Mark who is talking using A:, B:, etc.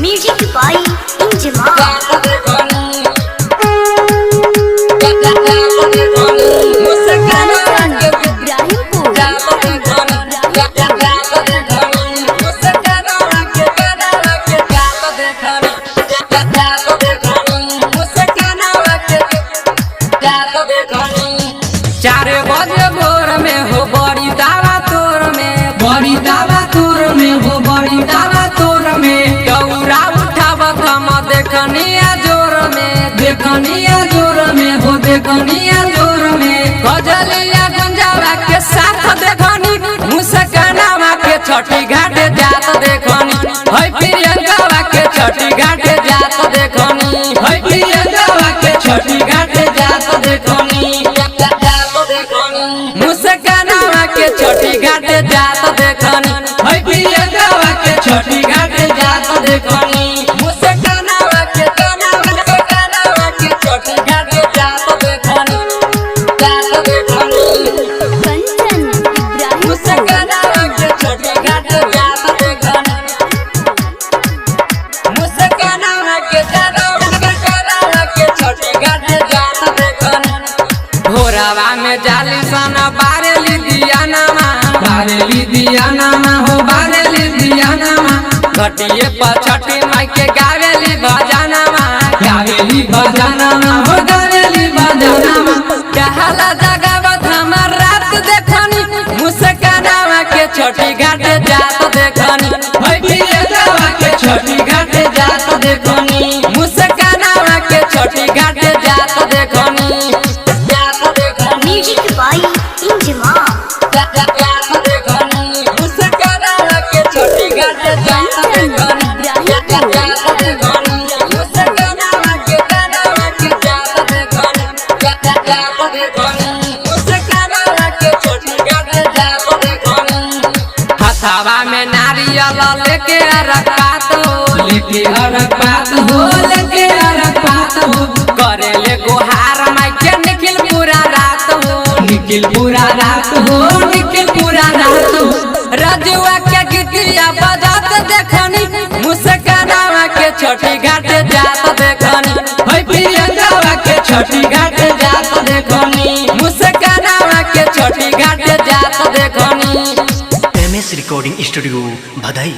A: Music by इंजमा।
B: चारे बजे भोर में हो बड़ी दावा तोर में, बड़ी दावा तोर में हो बड़ी दावा तोर में। गौरा उठावत हम देखनिया जोर में, देखनिया जोर में हो देखनिया जोर में। गजलिया गंजावा के साथ देखनी, मुस्कानावा के छठी घाट जात देखनी। है प्रियंकावा के छठी घाट जात देखनी, है प्रियंकावा के छठी घाट जात देखनी। मुस्कानावा के छठी घाट जात देखनी, है प्रियंकावा के छठी घाट जात देखनी। मुस्कानावा के कानावा के छठी घाट जात देखनी, जात देखनी।
A: कंचन इब्राहिम
B: मुस्कानावा के छठी घाट जात देखनी, मुस्कानावा के कानावा के छठी घाट जात देखनी। भोरावा में जाली सना बारेली दियानामा, बारेली दियानामा हो बारेली दियानामा। घटिए पर छठी माई के गावेली भजनामा, गावेली भजनामा हो गावेली भजनामा। कहला जगावत हमार रात देखनी, मुस्कानावा के छठी घाट जात देखनी। है प्रियंकावा के छठी घाट जात देखनी, मुस्कानावा के छठी घाट जात देखनी।
A: Music by Injama.
B: हथावा में नारियल लेके अरपात हो, लेके अरपात हो, लेके अरपात हो। करेले गोहार माई के निखिल पूरा रात हो, निखिल पूरा रात हो, निखिल पूरा रात हो। रजुआ के गीतिया बजात देखनी, मुस्कानावा के छठी घाट जात देखनी। है प्रियंकावा के छठी घाट जात देखनी, मुस्कानावा के छठी घाट जात देखनी।
C: MS recording studio Bhadai.